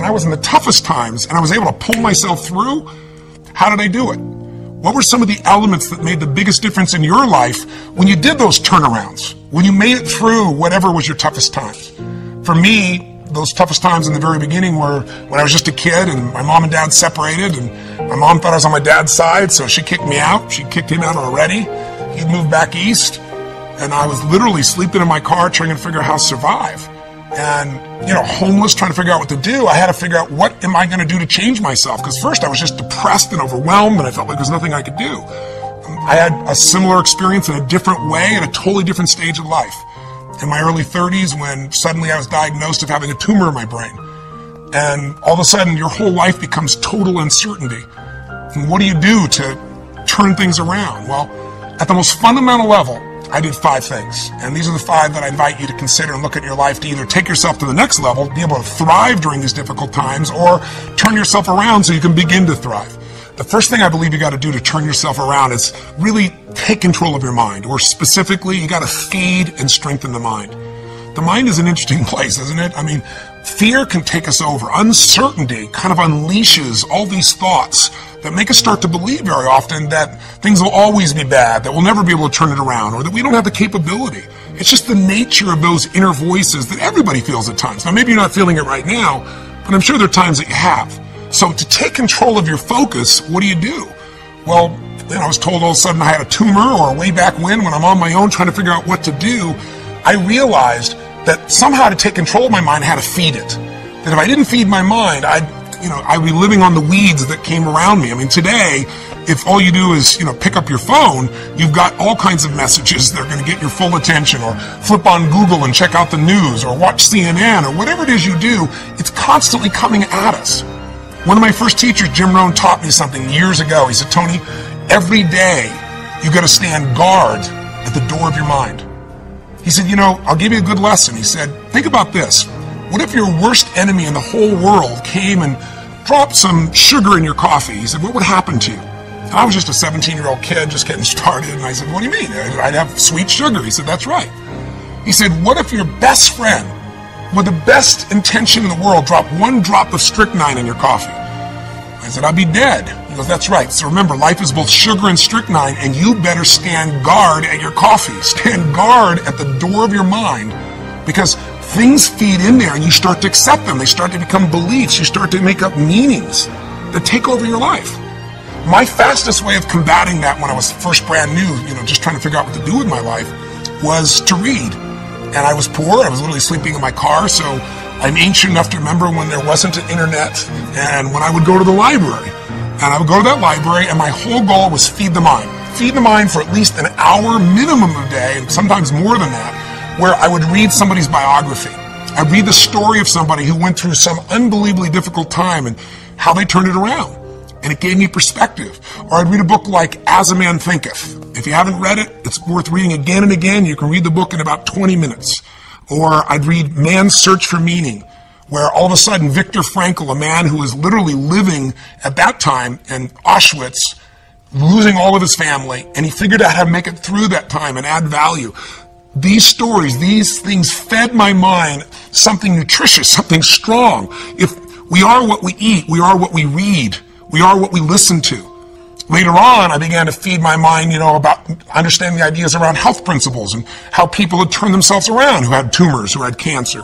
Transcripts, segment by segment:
I was in the toughest times and I was able to pull myself through, how did I do it? What were some of the elements that made the biggest difference in your life when you did those turnarounds, when you made it through whatever was your toughest times? For me, those toughest times in the very beginning were when I was just a kid and my mom and dad separated, and my mom thought I was on my dad's side, so she kicked me out. She kicked him out already. He'd moved back east, and I was literally sleeping in my car trying to figure out how to survive. And, homeless, trying to figure out what to do. I had to figure out, what am I going to do to change myself? Because first I was just depressed and overwhelmed, and I felt like there's nothing I could do. I had a similar experience in a different way at a totally different stage of life. In my early 30s, when suddenly I was diagnosed of having a tumor in my brain. And all of a sudden, your whole life becomes total uncertainty. And what do you do to turn things around? Well, at the most fundamental level, I did 5 things. And these are the 5 that I invite you to consider and look at in your life to either take yourself to the next level, be able to thrive during these difficult times, or turn yourself around so you can begin to thrive. The first thing I believe you got to do to turn yourself around is really take control of your mind, or specifically, you got to feed and strengthen the mind. The mind is an interesting place, isn't it? I mean, fear can take us over. Uncertainty kind of unleashes all these thoughts that make us start to believe very often that things will always be bad, that we'll never be able to turn it around, or that we don't have the capability. It's just the nature of those inner voices that everybody feels at times. Now, maybe you're not feeling it right now, but I'm sure there are times that you have. So to take control of your focus, what do? Well, I was told all of a sudden I had a tumor, or way back when I'm on my own trying to figure out what to do, I realized that somehow to take control of my mind, I had to feed it. That if I didn't feed my mind, I'd be living on the weeds that came around me. I mean, today, if all you do is, pick up your phone, you've got all kinds of messages that are going to get your full attention, or flip on Google and check out the news, or watch CNN, or whatever it is you do, it's constantly coming at us. One of my first teachers, Jim Rohn, taught me something years ago. He said, Tony, every day you got to stand guard at the door of your mind. He said, I'll give you a good lesson. He said, think about this. What if your worst enemy in the whole world came and dropped some sugar in your coffee? He said, what would happen to you? And I was just a 17-year-old kid just getting started. And I said, what do you mean? I'd have sweet sugar. He said, that's right. He said, what if your best friend, with the best intention in the world, dropped 1 drop of strychnine in your coffee? I said, I'd be dead. He goes, that's right. So remember, life is both sugar and strychnine, and you better stand guard at your coffee. Stand guard at the door of your mind, because things feed in there and you start to accept them. They start to become beliefs. You start to make up meanings that take over your life. My fastest way of combating that when I was first brand new, just trying to figure out what to do with my life, was to read. And I was poor. I was literally sleeping in my car, so I'm ancient enough to remember when there wasn't an internet, and when I would go to the library. And I would go to that library, and my whole goal was feed the mind. Feed the mind for at least an hour minimum a day, and sometimes more than that, where I would read somebody's biography. I'd read the story of somebody who went through some unbelievably difficult time and how they turned it around. And it gave me perspective. Or I'd read a book like As a Man Thinketh. If you haven't read it, it's worth reading again and again. You can read the book in about 20 minutes. Or I'd read Man's Search for Meaning, where all of a sudden Viktor Frankl, a man who was literally living at that time in Auschwitz, losing all of his family, and he figured out how to make it through that time and add value. These stories, these things fed my mind something nutritious, something strong. If we are what we eat, we are what we read, we are what we listen to. Later on, I began to feed my mind, about understanding the ideas around health principles and how people had turned themselves around who had tumors, who had cancer.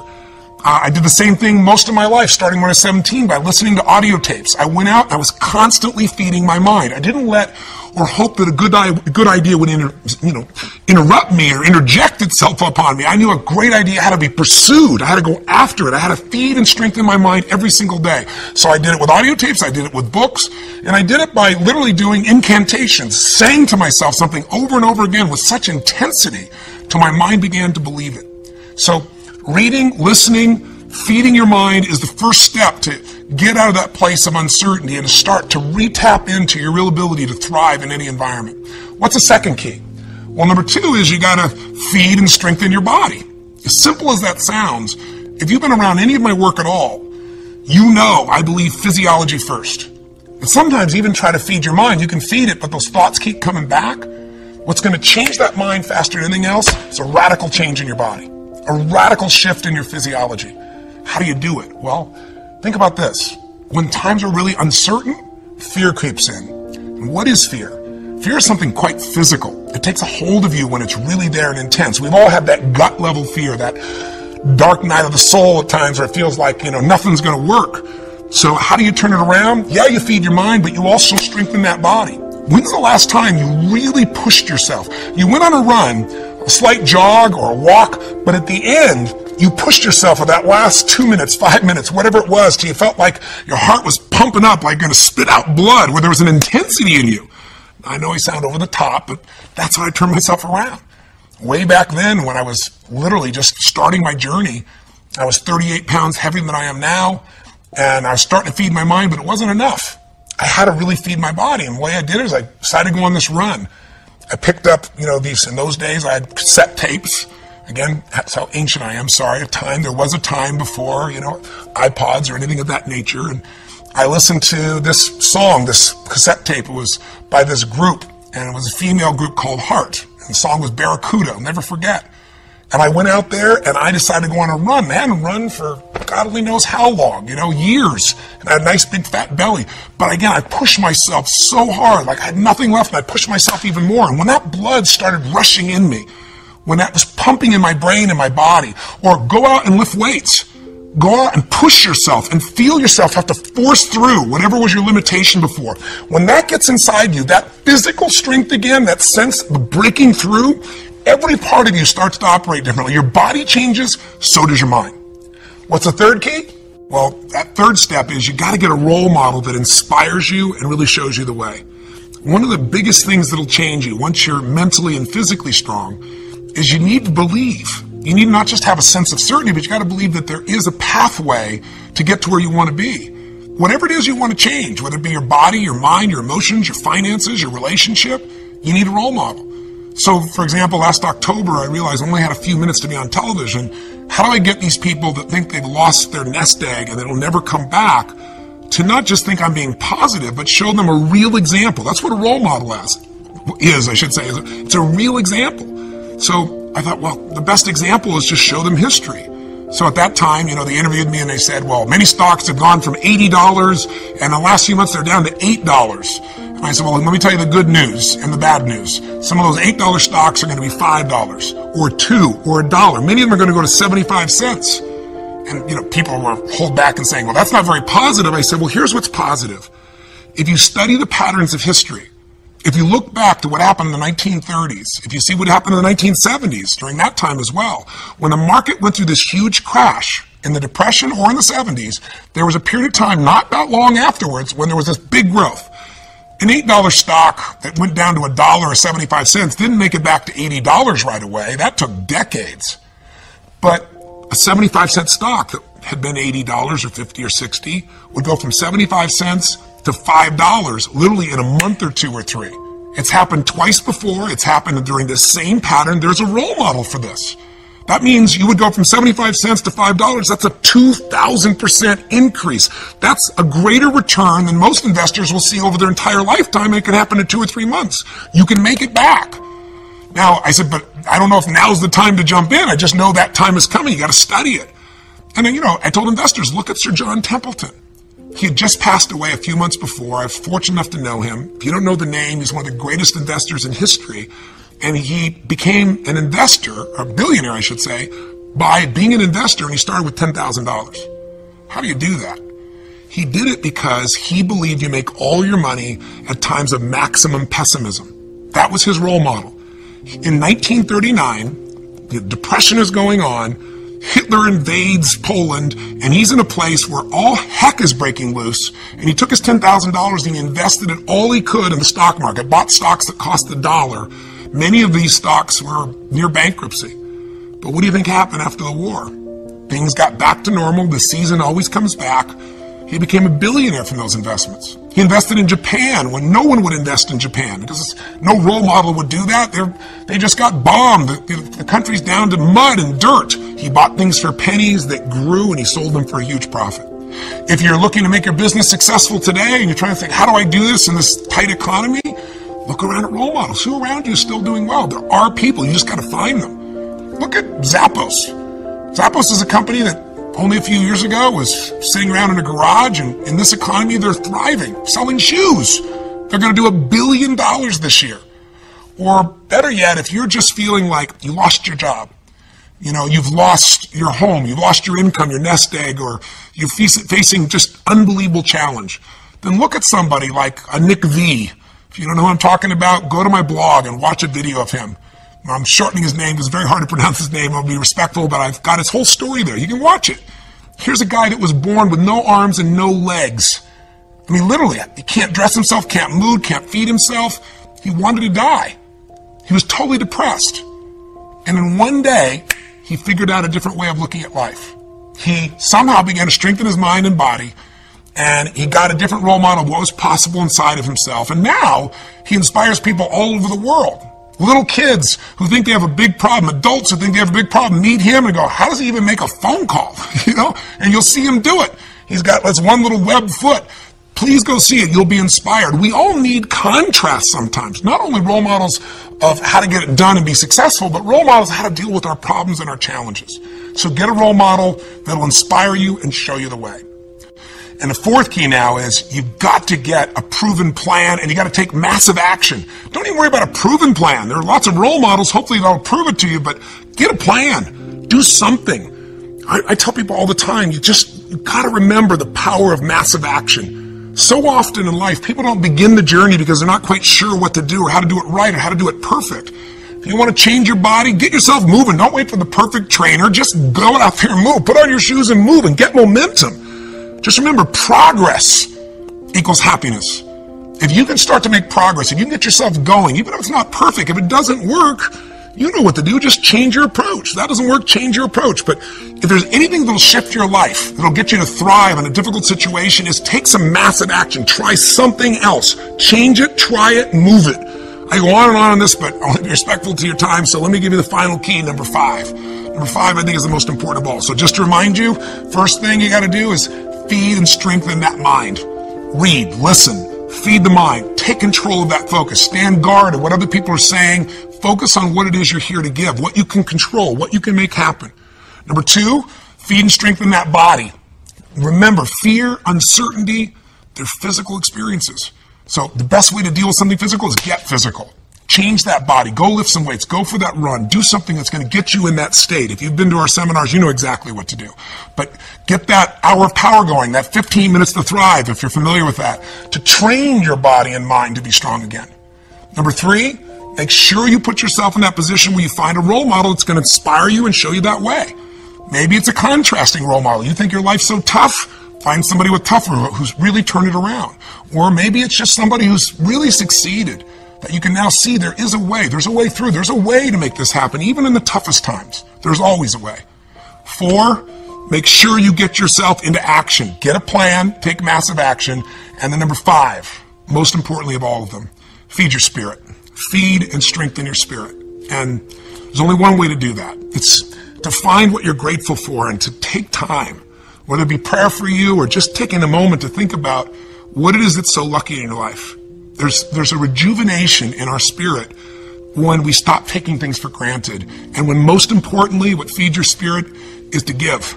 I did the same thing most of my life, starting when I was 17, by listening to audio tapes. I went out and I was constantly feeding my mind. I didn't let or hope that a good idea would interrupt me or interject itself upon me. I knew a great idea had to be pursued. I had to go after it. I had to feed and strengthen my mind every single day. So I did it with audio tapes, I did it with books, and I did it by literally doing incantations, saying to myself something over and over again with such intensity till my mind began to believe it. So reading, listening, feeding your mind is the first step to get out of that place of uncertainty and to start to re-tap into your real ability to thrive in any environment. What's the second key? Well, number 2 is you got to feed and strengthen your body. As simple as that sounds, if you've been around any of my work at all, I believe physiology first. And sometimes even try to feed your mind. You can feed it, but those thoughts keep coming back. What's going to change that mind faster than anything else is a radical change in your body, a radical shift in your physiology. How do you do it? Well, Think about this. When times are really uncertain, fear creeps in. And what is fear? Fear is something quite physical. It takes a hold of you when it's really there and intense. We've all had that gut level fear, that dark night of the soul at times where it feels like, nothing's going to work. So how do you turn it around? Yeah, you feed your mind, but you also strengthen that body. When's the last time you really pushed yourself? You went on a run, a slight jog or a walk, but at the end, you pushed yourself for that last 2 minutes, 5 minutes, whatever it was, till you felt like your heart was pumping up, like you're going to spit out blood, where there was an intensity in you. I know I sound over the top, but that's how I turned myself around. Way back then, when I was literally just starting my journey, I was 38 pounds heavier than I am now, and I was starting to feed my mind, but it wasn't enough. I had to really feed my body, and the way I did it is I decided to go on this run. I picked up, these, in those days I had cassette tapes. Again, that's how ancient I am, sorry, there was a time before, iPods or anything of that nature, and I listened to this song, this cassette tape. It was by this group, and it was a female group called Heart, and the song was Barracuda, I'll never forget. And I went out there, and I decided to go on a run. I hadn't run for God only knows how long, years, and I had a nice big fat belly. But again, I pushed myself so hard, like I had nothing left, and I pushed myself even more. And when that blood started rushing in me, when that was pumping in my brain and my body, or go out and lift weights, go out and push yourself and feel yourself have to force through whatever was your limitation before. When that gets inside you, that physical strength again, that sense of breaking through, every part of you starts to operate differently. Your body changes, so does your mind. What's the third key? Well, that third step is you got to get a role model that inspires you and really shows you the way. One of the biggest things that'll change you once you're mentally and physically strong is you need to believe. You need to not just have a sense of certainty, but you got to believe that there is a pathway to get to where you want to be. Whatever it is you want to change, whether it be your body, your mind, your emotions, your finances, your relationship, you need a role model. So, for example, last October, I realized I only had a few minutes to be on television. How do I get these people that think they've lost their nest egg and it'll never come back to not just think I'm being positive, but show them a real example? That's what a role model is, It's a real example. So I thought, well, the best example is just show them history. So at that time, they interviewed me and they said, well, many stocks have gone from $80 and the last few months they're down to $8. And I said, well, let me tell you the good news and the bad news. Some of those $8 stocks are going to be $5 or $2 or $1. Many of them are going to go to 75 cents. And, people were hold back and saying, well, that's not very positive. I said, well, here's what's positive. If you study the patterns of history, if you look back to what happened in the 1930s, if you see what happened in the 1970s, during that time as well, when the market went through this huge crash in the Depression or in the 70s, there was a period of time not that long afterwards when there was this big growth. An $8 stock that went down to $1 or 75 cents didn't make it back to $80 right away. That took decades. But a 75-cent stock that had been $80 or 50 or 60 would go from 75 cents to $5 literally in a month or two or three. It's happened twice before. It's happened during the same pattern. There's a role model for this. That means you would go from 75 cents to $5. That's a 2,000% increase. That's a greater return than most investors will see over their entire lifetime. It can happen in 2 or 3 months. You can make it back. Now, I said, but I don't know if now's the time to jump in. I just know that time is coming. You got to study it. And then, I told investors, look at Sir John Templeton. He had just passed away a few months before. I was fortunate enough to know him. If you don't know the name, he's one of the greatest investors in history. And he became an investor, or a billionaire, I should say, by being an investor, and he started with $10,000. How do you do that? He did it because he believed you make all your money at times of maximum pessimism. That was his role model. In 1939, the Depression is going on, Hitler invades Poland, and he's in a place where all heck is breaking loose, and he took his $10,000 and he invested it all he could in the stock market, bought stocks that cost $1. Many of these stocks were near bankruptcy. But what do you think happened after the war? Things got back to normal. The season always comes back. He became a billionaire from those investments. He invested in Japan when no one would invest in Japan because no role model would do that. They just got bombed. The country's down to mud and dirt. He bought things for pennies that grew and he sold them for a huge profit. If you're looking to make your business successful today and you're trying to think, how do I do this in this tight economy? Look around at role models. Who around you is still doing well? There are people. You just got to find them. Look at Zappos. Zappos is a company that only a few years ago was sitting around in a garage, and in this economy, they're thriving, selling shoes. They're going to do $1 billion this year. Or better yet, if you're just feeling like you lost your job, you've lost your home, you've lost your income, your nest egg, or you're facing just unbelievable challenge, then look at somebody like a Nick V. If you don't know who I'm talking about, go to my blog and watch a video of him. I'm shortening his name because it's very hard to pronounce his name. I'll be respectful, but I've got his whole story there. You can watch it. Here's a guy that was born with no arms and no legs. I mean, literally, he can't dress himself, can't move, can't feed himself. He wanted to die. He was totally depressed. And in one day, he figured out a different way of looking at life. He somehow began to strengthen his mind and body, and he got a different role model of what was possible inside of himself. And now, he inspires people all over the world. Little kids who think they have a big problem, adults who think they have a big problem, meet him and go, how does he even make a phone call? And you'll see him do it. He's got this one little web foot. Please go see it. You'll be inspired. We all need contrast sometimes. Not only role models of how to get it done and be successful, but role models of how to deal with our problems and our challenges. So get a role model that'll inspire you and show you the way. And the fourth key now is you've got to get a proven plan, and you got to take massive action. Don't even worry about a proven plan. There are lots of role models. Hopefully they'll prove it to you, but get a plan. Do something. I tell people all the time, you got to remember the power of massive action. So often in life, people don't begin the journey because they're not quite sure what to do or how to do it right or how to do it perfect. If you want to change your body, get yourself moving. Don't wait for the perfect trainer. Just go out there and move. Put on your shoes and move and get momentum. Just remember, progress equals happiness. If you can start to make progress, if you can get yourself going, even if it's not perfect, if it doesn't work, you know what to do. Just change your approach. That doesn't work, change your approach. But if there's anything that'll shift your life, that'll get you to thrive in a difficult situation, is take some massive action. Try something else. Change it, try it, move it. I go on and on this, but I want to be respectful to your time, so let me give you the final key, number 5. Number 5, I think, is the most important of all. So just to remind you, first thing you got to do is feed and strengthen that mind. Read, listen, feed the mind. Take control of that focus. Stand guard at what other people are saying. Focus on what it is you're here to give, what you can control, what you can make happen. Number 2, feed and strengthen that body. Remember, fear, uncertainty, they're physical experiences. So the best way to deal with something physical is get physical. Change that body. Go lift some weights. Go for that run. Do something that's going to get you in that state. If you've been to our seminars, you know exactly what to do. But get that hour of power going, that 15 minutes to thrive, if you're familiar with that, to train your body and mind to be strong again. Number 3, make sure you put yourself in that position where you find a role model that's going to inspire you and show you that way. Maybe it's a contrasting role model. You think your life's so tough? Find somebody with tougher who's really turned it around. Or maybe it's just somebody who's really succeeded, that you can now see there is a way. There's a way through. There's a way to make this happen, even in the toughest times. There's always a way. 4, make sure you get yourself into action. Get a plan, take massive action. And then number 5, most importantly of all of them, feed your spirit. Feed and strengthen your spirit. And there's only one way to do that. It's to find what you're grateful for and to take time, whether it be prayer for you or just taking a moment to think about what it is that's so lucky in your life. There's a rejuvenation in our spirit when we stop taking things for granted. And when, most importantly, what feeds your spirit is to give.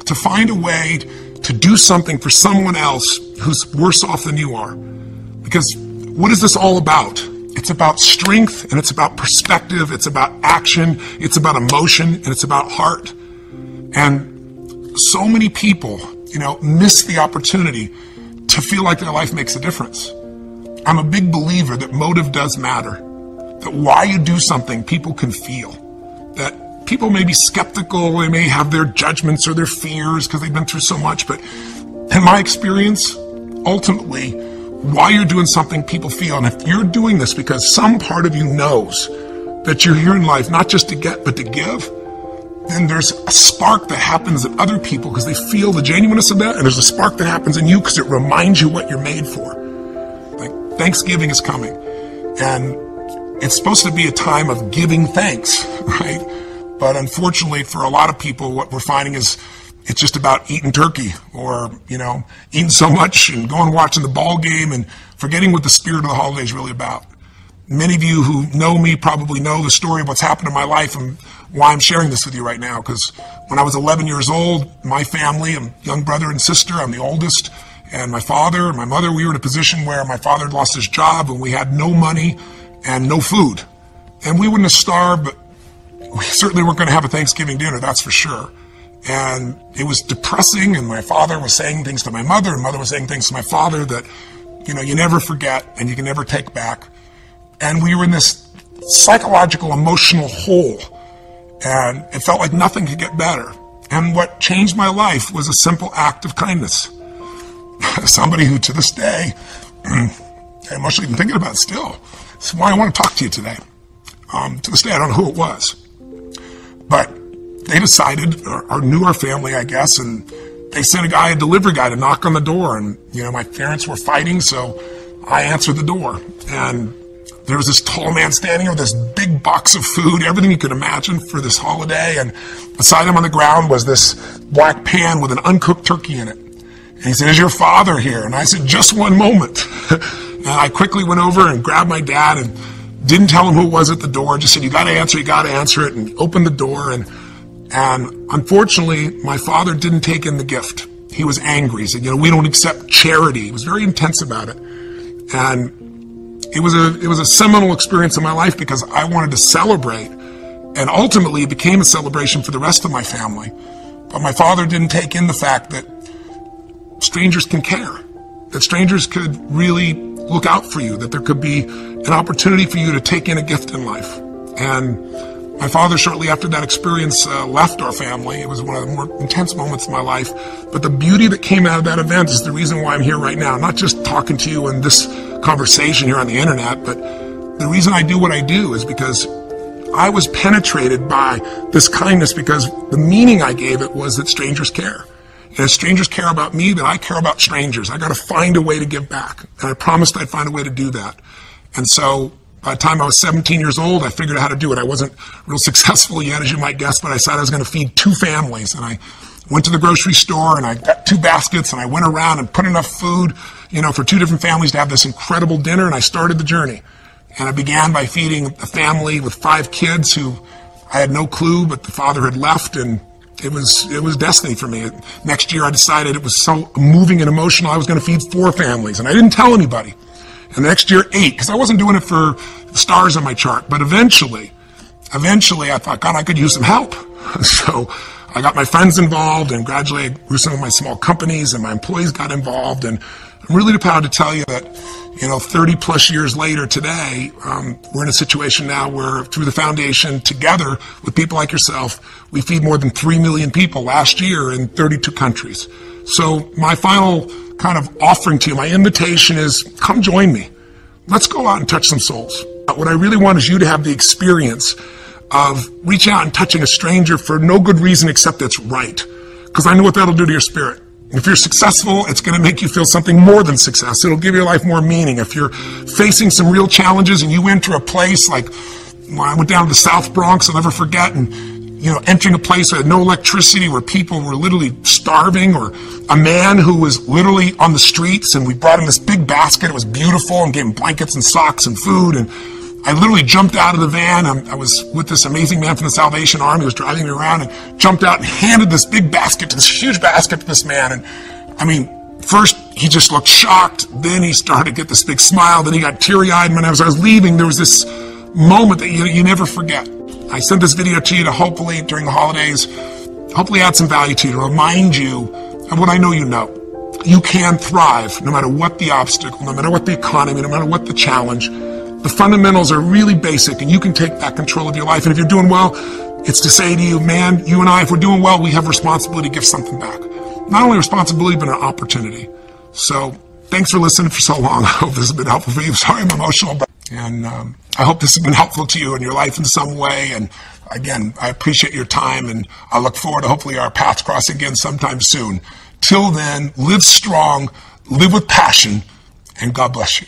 To find a way to do something for someone else who's worse off than you are. Because what is this all about? It's about strength, and it's about perspective, it's about action, it's about emotion, and it's about heart. And so many people, miss the opportunity to feel like their life makes a difference. I'm a big believer that motive does matter. That why you do something, people can feel. That people may be skeptical, they may have their judgments or their fears because they've been through so much, but in my experience, ultimately, why you're doing something, people feel. And if you're doing this because some part of you knows that you're here in life not just to get, but to give, then there's a spark that happens in other people because they feel the genuineness of that, and there's a spark that happens in you because it reminds you what you're made for. Thanksgiving is coming, and it's supposed to be a time of giving thanks, right? But unfortunately, for a lot of people, what we're finding is it's just about eating turkey or, eating so much and going and watching the ball game and forgetting what the spirit of the holiday is really about. Many of you who know me probably know the story of what's happened in my life and why I'm sharing this with you right now. Because when I was 11 years old, my family, a young brother and sister, I'm the oldest, and my father and my mother, we were in a position where my father had lost his job and we had no money and no food. And we wouldn't have starved, but we certainly weren't going to have a Thanksgiving dinner, that's for sure. And it was depressing, and my father was saying things to my mother, and mother was saying things to my father that, you never forget and you can never take back. And we were in this psychological, emotional hole, and it felt like nothing could get better. And what changed my life was a simple act of kindness. Somebody who, to this day, I'm emotionally even thinking about it still. That's why I want to talk to you today. To this day, I don't know who it was. But they decided, or knew our family, I guess, and they sent a delivery guy to knock on the door. And, my parents were fighting, so I answered the door. And there was this tall man standing with this big box of food, everything you could imagine for this holiday. And beside him on the ground was this black pan with an uncooked turkey in it. And he said, "Is your father here?" And I said, "Just one moment." And I quickly went over and grabbed my dad and didn't tell him who it was at the door. Just said, you got to answer it, and opened the door. And unfortunately, my father didn't take in the gift. He was angry. He said, "We don't accept charity." He was very intense about it. And it was a seminal experience in my life because I wanted to celebrate. And ultimately, it became a celebration for the rest of my family. But my father didn't take in the fact that strangers can care, that strangers could really look out for you, that there could be an opportunity for you to take in a gift in life. And my father, shortly after that experience, left our family. It was one of the more intense moments of my life. But the beauty that came out of that event is the reason why I'm here right now. Not just talking to you in this conversation here on the internet, but the reason I do what I do is because I was penetrated by this kindness, because the meaning I gave it was that strangers care. And if strangers care about me, then I care about strangers. I got to find a way to give back. And I promised I'd find a way to do that. And so by the time I was 17 years old, I figured out how to do it. I wasn't real successful yet, as you might guess, but I decided I was going to feed 2 families. And I went to the grocery store and I got 2 baskets and I went around and put enough food, for 2 different families to have this incredible dinner. And I started the journey. And I began by feeding a family with 5 kids who I had no clue, but the father had left, and it was destiny for me. Next year, I decided it was so moving and emotional, I was going to feed 4 families, and I didn't tell anybody. And the next year, 8, because I wasn't doing it for the stars on my chart. But eventually, I thought, God, I could use some help. So I got my friends involved, and gradually I grew some of my small companies, and my employees got involved. And I'm really proud to tell you that, 30 plus years later today, we're in a situation now where through the foundation, together with people like yourself, we feed more than 3 million people last year in 32 countries. So my final kind of offering to you, my invitation is, come join me. Let's go out and touch some souls. What I really want is you to have the experience of reaching out and touching a stranger for no good reason except it's right. Because I know what that'll do to your spirit. If you're successful, it's going to make you feel something more than success. It'll give your life more meaning. If you're facing some real challenges and you enter a place like when I went down to the South Bronx, I'll never forget, and entering a place where had no electricity, where people were literally starving, or a man who was literally on the streets, and we brought him this big basket. It was beautiful, and gave him blankets and socks and food. And I literally jumped out of the van. I was with this amazing man from the Salvation Army who was driving me around, and jumped out and handed this big basket, this huge basket to this man. And first he just looked shocked. Then he started to get this big smile. Then he got teary-eyed. And as I was leaving, there was this moment that you never forget. I sent this video to you to hopefully, during the holidays, hopefully add some value to you, to remind you of what I know you know. You can thrive no matter what the obstacle, no matter what the economy, no matter what the challenge. The fundamentals are really basic, and you can take back control of your life. And if you're doing well, it's to say to you, man, you and I, if we're doing well, we have responsibility to give something back. Not only responsibility, but an opportunity. So thanks for listening for so long. I hope this has been helpful for you. Sorry I'm emotional, and I hope this has been helpful to you in your life in some way. And again, I appreciate your time, and I look forward to hopefully our paths crossing again sometime soon. Till then, live strong, live with passion, and God bless you.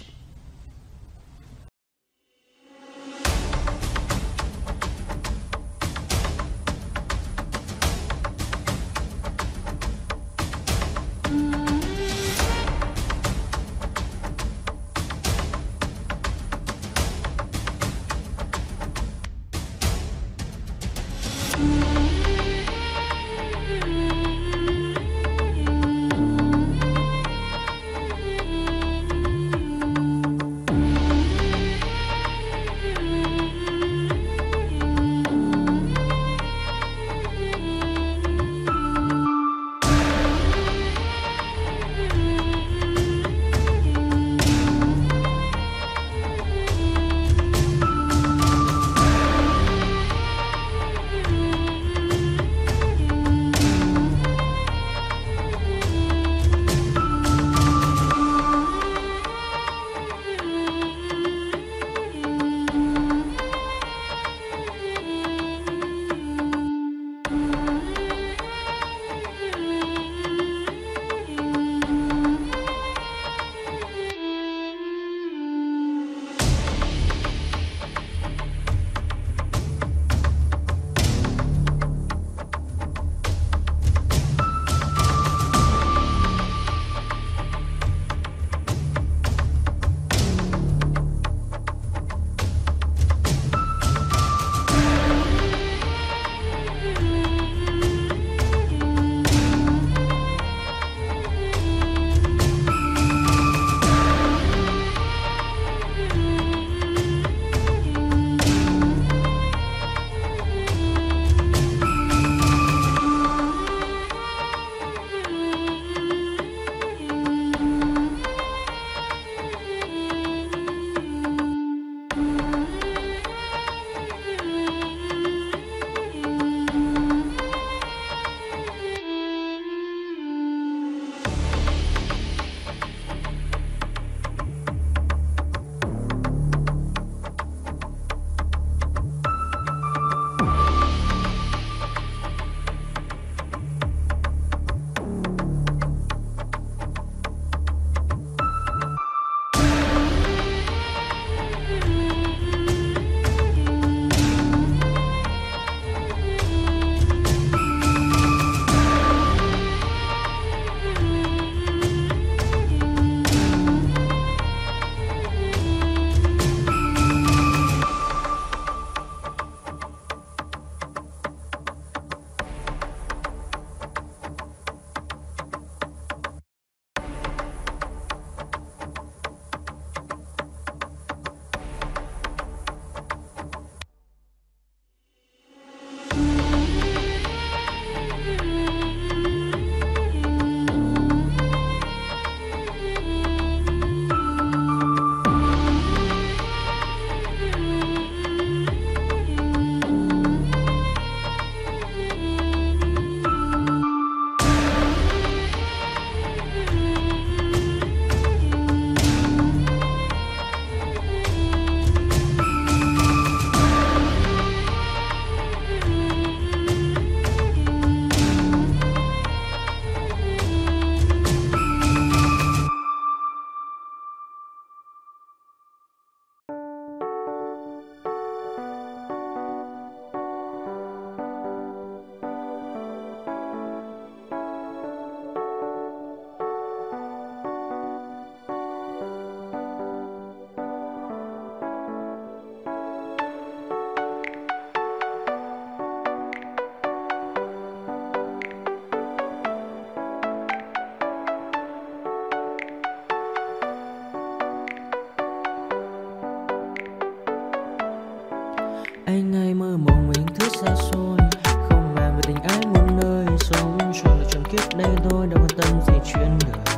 tâm gì chuyện đời.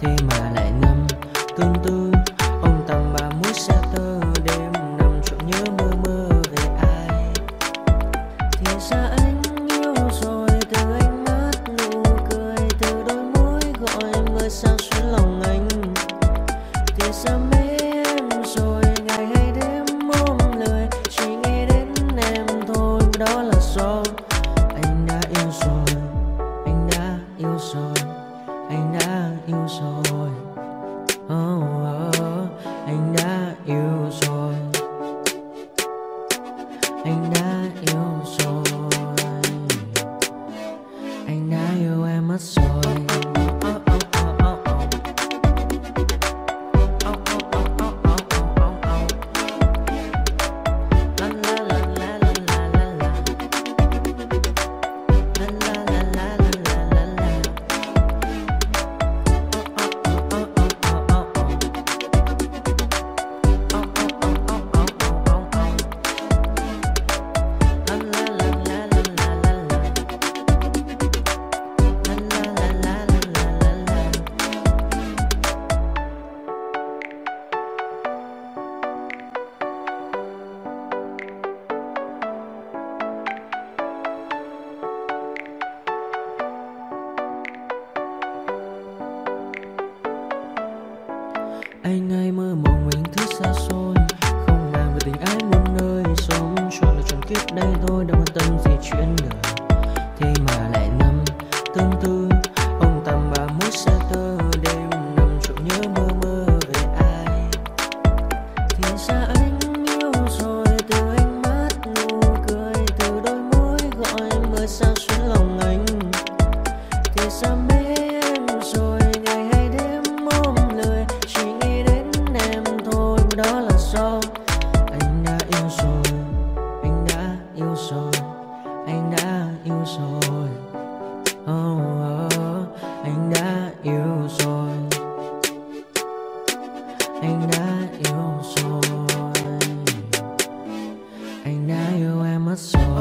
Thế mà lại ngâm tương tư ông tầm ba mũi xa tơ, đêm nằm trộm nhớ mơ mơ về ai. Thì ra anh yêu rồi, từ ánh mắt nụ cười, từ đôi môi gọi mưa sao xuyến lòng anh. Thì ra mê em rồi, ngày hay đêm ôm lời, chỉ nghĩ đến em thôi, đó là do anh đã yêu rồi, anh đã yêu rồi, anh đã yêu rồi. Anh đã yêu rồi, anh đã yêu rồi, anh đã yêu em mất rồi. Anh hay mơ mộng mình thứ xa xôi, không màng về tình ái muôn nơi, sống trọn là trọn kiếp đây thôi, đâu quan tâm gì chuyện đời. Thế mà lại ngâm tương tư ông tầm ba mũi xa tơ, đêm nằm trộm nhớ mơ mơ về ai. Thì ra anh yêu rồi, từ ánh mắt nụ cười, từ đôi môi gọi mưa sao xuyến lòng anh. Thì ra mê em rồi, ngày hay đêm ôm lời, chỉ nghĩ đến em thôi, đó là do anh đã yêu rồi, anh đã yêu rồi, anh đã yêu rồi. Anh đã yêu rồi, anh đã yêu rồi, anh đã yêu em mất rồi.